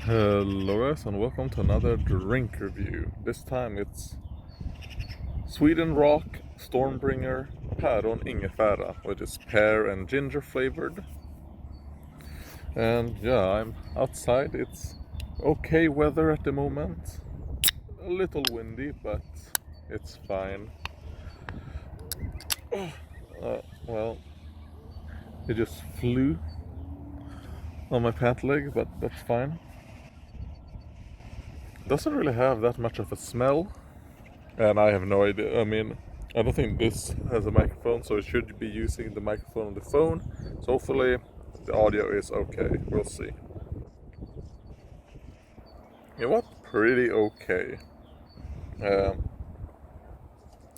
Hello guys and welcome to another drink review. This time it's Sweden Rock Stormbringer Päron Ingefära, which is pear and ginger flavored. And yeah, I'm outside. It's okay weather at the moment. A little windy, but it's fine. Well, it just flew on my pant leg, but that's fine. Doesn't really have that much of a smell. And I have no idea. I mean, I don't think this has a microphone, so it should be using the microphone on the phone. So hopefully the audio is okay. We'll see. You know what? Pretty okay.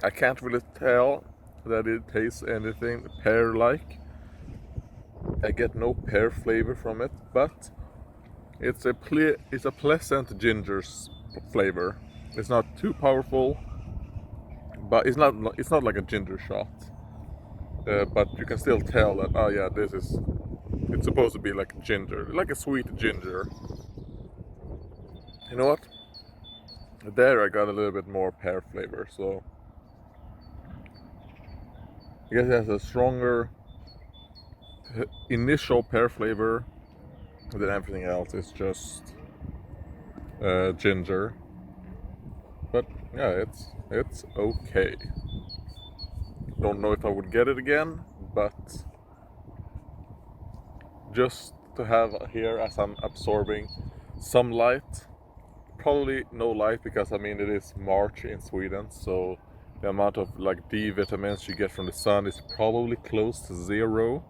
I can't really tell that it tastes anything pear-like. I get no pear flavor from it, but it's a pleasant ginger flavor. It's not too powerful, but it's not like a ginger shot. But you can still tell that it's supposed to be like ginger, like a sweet ginger. You know what? There I got a little bit more pear flavor, so I guess it has a stronger initial pear flavor than everything else. It's just ginger. But yeah, it's okay. Don't know if I would get it again, but just to have here as I'm absorbing some light. Probably no light because I mean it is March in Sweden, so the amount of like D vitamins you get from the sun is probably close to zero,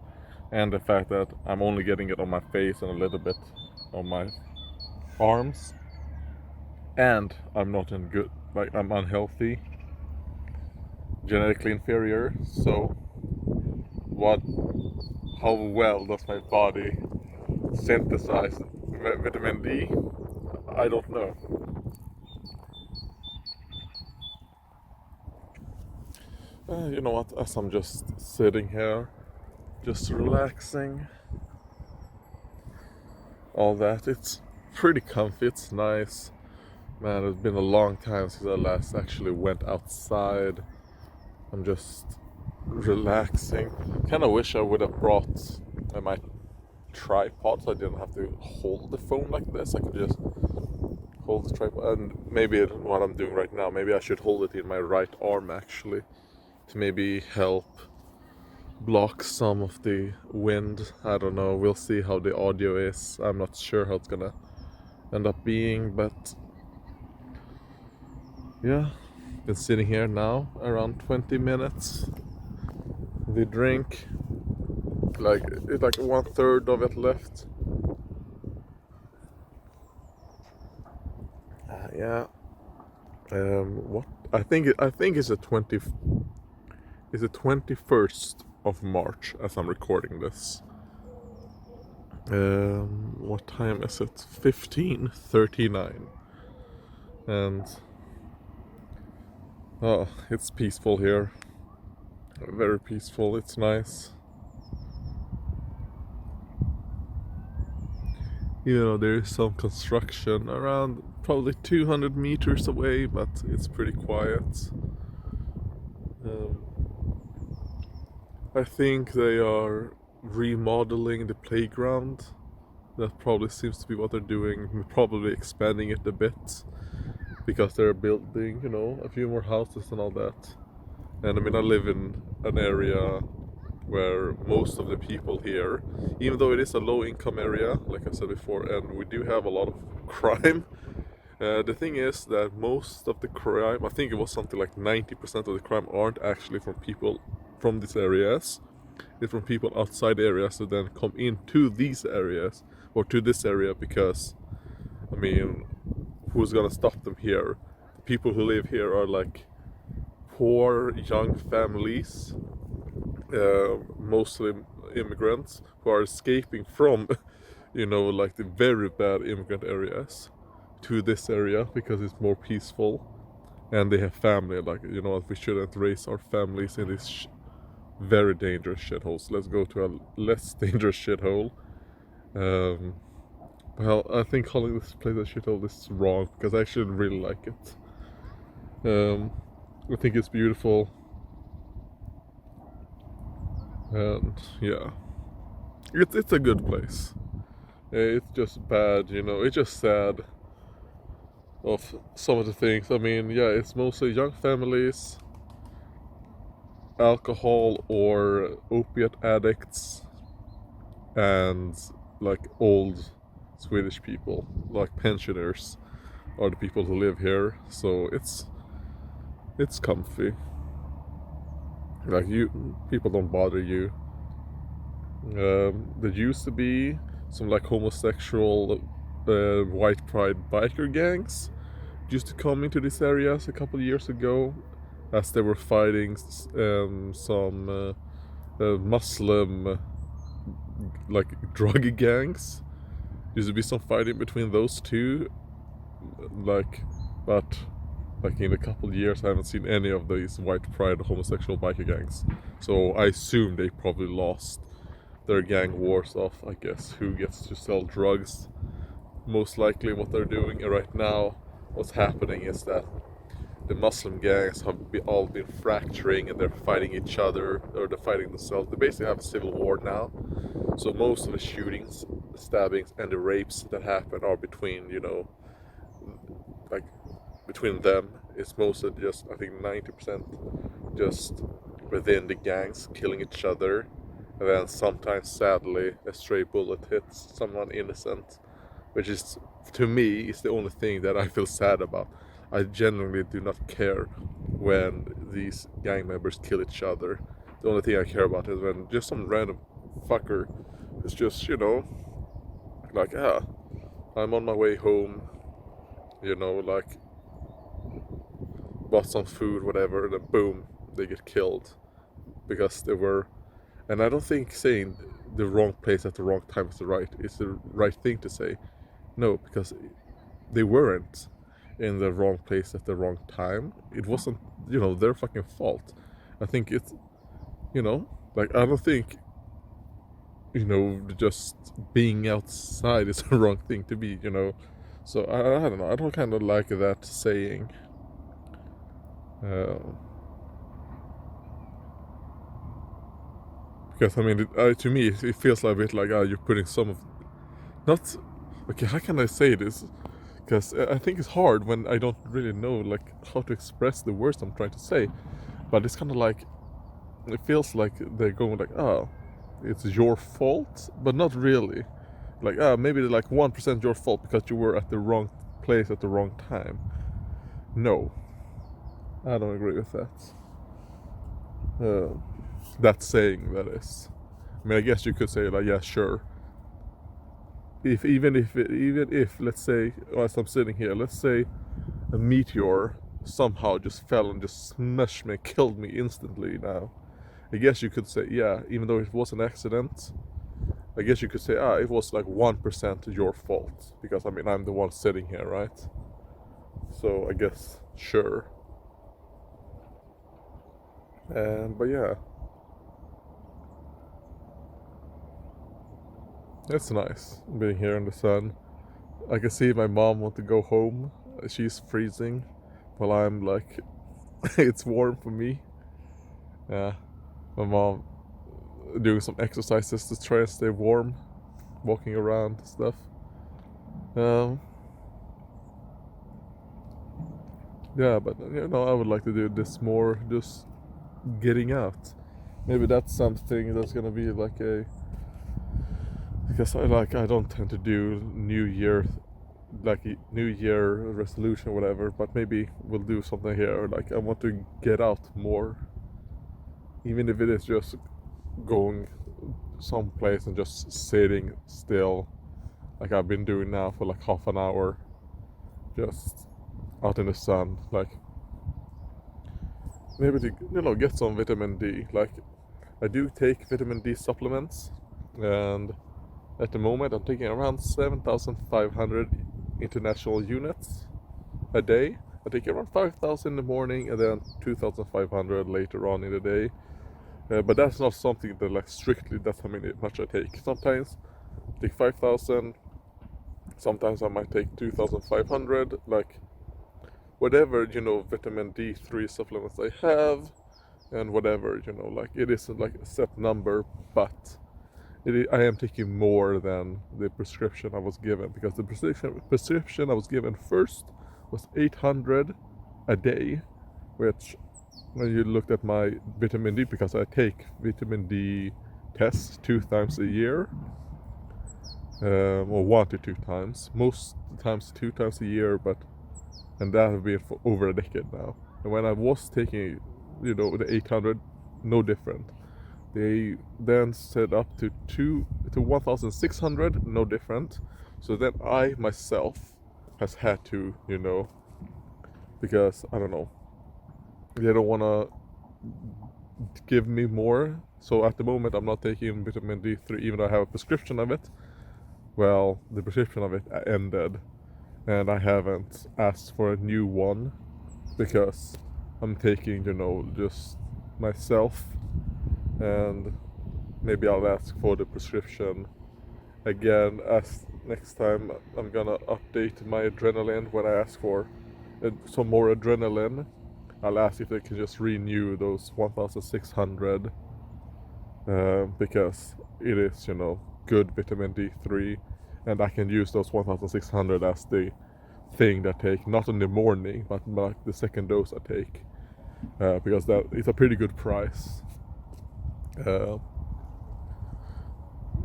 and the fact that I'm only getting it on my face and a little bit on my arms, and I'm not in good, like I'm unhealthy, genetically inferior, so how well does my body synthesize vitamin D? I don't know. You know what, as I'm just sitting here, just relaxing, all that, it's pretty comfy, it's nice. Man, it's been a long time since I last actually went outside. I'm just relaxing. Kinda wish I would have brought my tripod so I didn't have to hold the phone like this. I could just hold the tripod, and maybe what I'm doing right now, maybe I should hold it in my right arm actually, to maybe help block some of the wind. I don't know, we'll see how the audio is. I'm not sure how it's gonna end up being, but yeah, been sitting here now around 20 minutes. The drink, it's like 1/3 of it left. Yeah. What I think it's the 21st of March as I'm recording this. What time is it? 15:39. And oh, it's peaceful here. Very peaceful. It's nice. You know, there is some construction around probably 200 meters away, but it's pretty quiet. I think they are remodeling the playground. That probably seems to be what they're doing, probably expanding it a bit, because they're building, you know, a few more houses and all that. And I mean, I live in an area where most of the people here, even though it is a low income area, like I said before, and we do have a lot of crime, the thing is that most of the crime, I think it was something like 90% of the crime, aren't actually from people from these areas. It's from people outside areas who then come into these areas or to this area, because I mean, who's gonna stop them here? The people who live here are like poor young families, mostly immigrants who are escaping from you know, like the very bad immigrant areas to this area because it's more peaceful, and they have family. Like, you know what, we shouldn't raise our families in these very dangerous shitholes. Let's go to a less dangerous shithole. Well, I think calling this place a shithole is wrong because I actually really like it. I think it's beautiful, and yeah, it's a good place. It's just bad, you know. It's just sad of some of the things. I mean, yeah, it's mostly young families, alcohol or opiate addicts, and like old Swedish people, like pensioners, are the people who live here. So it's comfy. Like people don't bother you. There used to be some like homosexual white pride biker gangs used to come into these areas a couple of years ago, as they were fighting some Muslim like drug gangs. Used to be some fighting between those two, like, but like in a couple of years I haven't seen any of these white pride homosexual biker gangs. So I assume they probably lost their gang wars off, I guess, who gets to sell drugs. Most likely what they're doing right now, what's happening is that the Muslim gangs have all been fracturing and they're fighting each other, or they're fighting themselves. They basically have a civil war now. So most of the shootings, the stabbings, and the rapes that happen are between, you know, like between them. It's mostly just, I think 90% just within the gangs killing each other. And then sometimes, sadly, a stray bullet hits someone innocent, which is, to me, is the only thing that I feel sad about. I genuinely do not care when these gang members kill each other. The only thing I care about is when just some random fucker is just, you know, like, I'm on my way home, you know, like, bought some food, whatever, and then boom, they get killed because they were. And I don't think saying the wrong place at the wrong time is the right thing to say. No, because they weren't in the wrong place at the wrong time. It wasn't, you know, their fucking fault. I think it's, you know, like, I don't think, you know, just being outside is the wrong thing to be, you know. So I don't know. I don't kind of like that saying. Because I mean, to me, it feels like a bit like you're putting some of, not, okay. How can I say this? Because I think it's hard when I don't really know like how to express the words I'm trying to say. But it's kind of like, it feels like they're going like, oh, it's your fault, but not really. Like, maybe like 1% your fault because you were at the wrong place at the wrong time. No, I don't agree with that. That saying, that is. I mean, I guess you could say like, yeah, sure. Even if let's say, as I'm sitting here, let's say a meteor somehow just fell and just smashed me, killed me instantly now. I guess you could say, yeah, even though it was an accident, I guess you could say, it was like 1% your fault. Because, I mean, I'm the one sitting here, right? So, I guess, sure. But yeah. It's nice being here in the sun. I can see my mom want to go home. She's freezing. While I'm like, it's warm for me. Yeah. My mom doing some exercises to try and stay warm, walking around and stuff. Yeah, but you know, I would like to do this more, just getting out. Maybe that's something that's gonna be like a, because I don't tend to do New Year, like New Year resolution or whatever. But maybe we'll do something here. Like, I want to get out more, even if it is just going someplace and just sitting still, like I've been doing now for like half an hour, just out in the sun. Like, maybe to, you know, get some vitamin D. Like, I do take vitamin D supplements, and at the moment I'm taking around 7,500 international units a day. I take around 5,000 in the morning and then 2,500 later on in the day. But that's not something that, like, strictly that's how much I take. Sometimes I take 5,000, Sometimes I might take 2,500, like whatever, vitamin D3 supplements I have, and whatever, like it isn't like a set number, but I am taking more than the prescription I was given, because the prescription I was given first was 800 a day, which when you looked at my vitamin D, because I take vitamin D tests 2 times a year, or 1 to 2 times, most times 2 times a year, and that has been for over a decade now. And when I was taking, the 800, no different. They then set up to 1,600, no different. So then I myself has had to, because I don't know, they don't want to give me more. So at the moment I'm not taking vitamin D3, even though I have a prescription of it. Well, the prescription of it ended, and I haven't asked for a new one because I'm taking, just myself, and maybe I'll ask for the prescription again, as next time I'm gonna update my adrenaline. When I ask for some more adrenaline, I'll ask if they can just renew those 1,600, because it is, good vitamin D3, and I can use those 1,600 as the thing that I take, not in the morning, but like the second dose I take, because that is a pretty good price.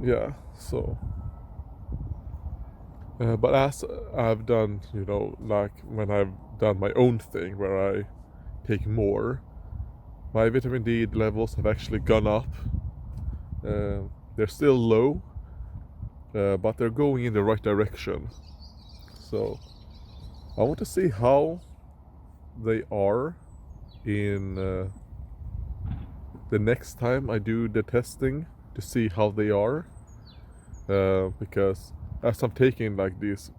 Yeah, so but as I've done, like when I've done my own thing where I take more, my vitamin D levels have actually gone up. They're still low, but they're going in the right direction. So I want to see how they are in the next time I do the testing, to see how they are, because as I'm taking like these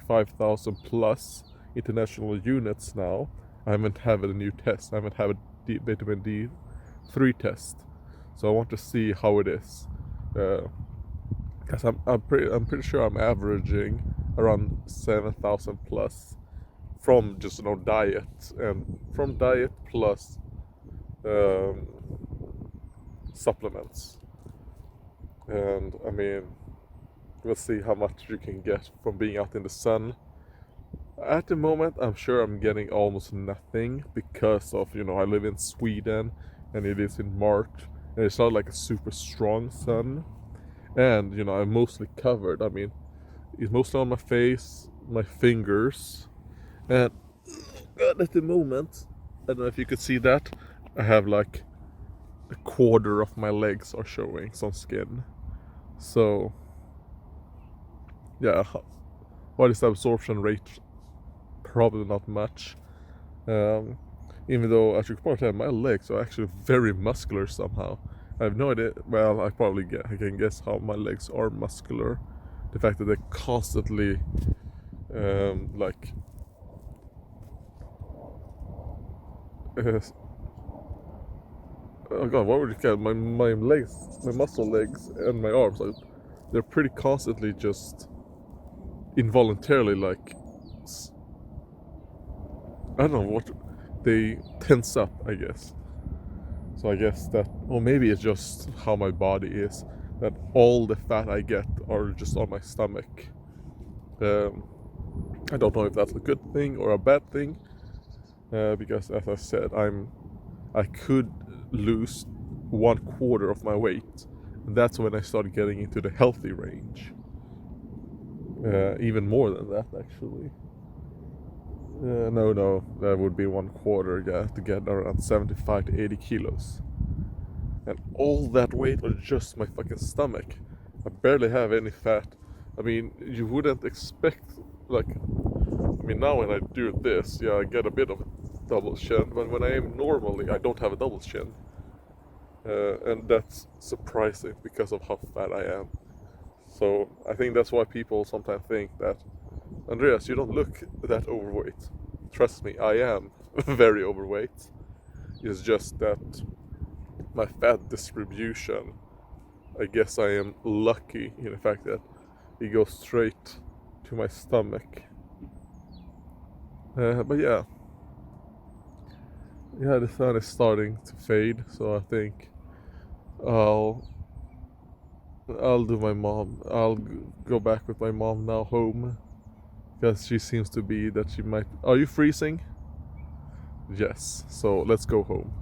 5,000 plus international units now, I haven't had a new test. I haven't had a vitamin D3 test, so I want to see how it is, because I'm pretty sure I'm averaging around 7,000 plus from just diet, and from diet plus supplements. And I mean, we'll see how much you can get from being out in the sun. At the moment, I'm sure I'm getting almost nothing because of, I live in Sweden and it is in March, and it's not like a super strong sun. And, I'm mostly covered. I mean, it's mostly on my face, my fingers, and at the moment, I don't know if you could see that, I have like a quarter of my legs are showing some skin. So, yeah, what is the absorption rate? Probably not much. Even though, as you can probably tell, my legs are actually very muscular somehow. I have no idea. Well, I can guess how my legs are muscular. The fact that they're constantly, like, oh god, what would you call it? My legs, my muscle legs, and my arms, like, they're pretty constantly just involuntarily, like, I don't know what, they tense up, I guess. So I guess that, or maybe it's just how my body is, that all the fat I get are just on my stomach. I don't know if that's a good thing or a bad thing, because as I said, I could lose 1/4 of my weight, and that's when I started getting into the healthy range. Even more than that, actually. No, that would be 1/4. Yeah, to get around 75 to 80 kilos. And all that weight was just my fucking stomach. I barely have any fat. I mean, you wouldn't expect, like, I mean, now when I do this, yeah, I get a bit of a double chin, but when I am normally, I don't have a double chin. And that's surprising because of how fat I am. So I think that's why people sometimes think that, Andreas, you don't look that overweight. Trust me, I am very overweight. It's just that my fat distribution, I guess I am lucky in the fact that it goes straight to my stomach. But yeah, the sun is starting to fade, so I think I'll do my mom. I'll go back with my mom now home, because she seems to be that she might. Are you freezing? Yes. So let's go home.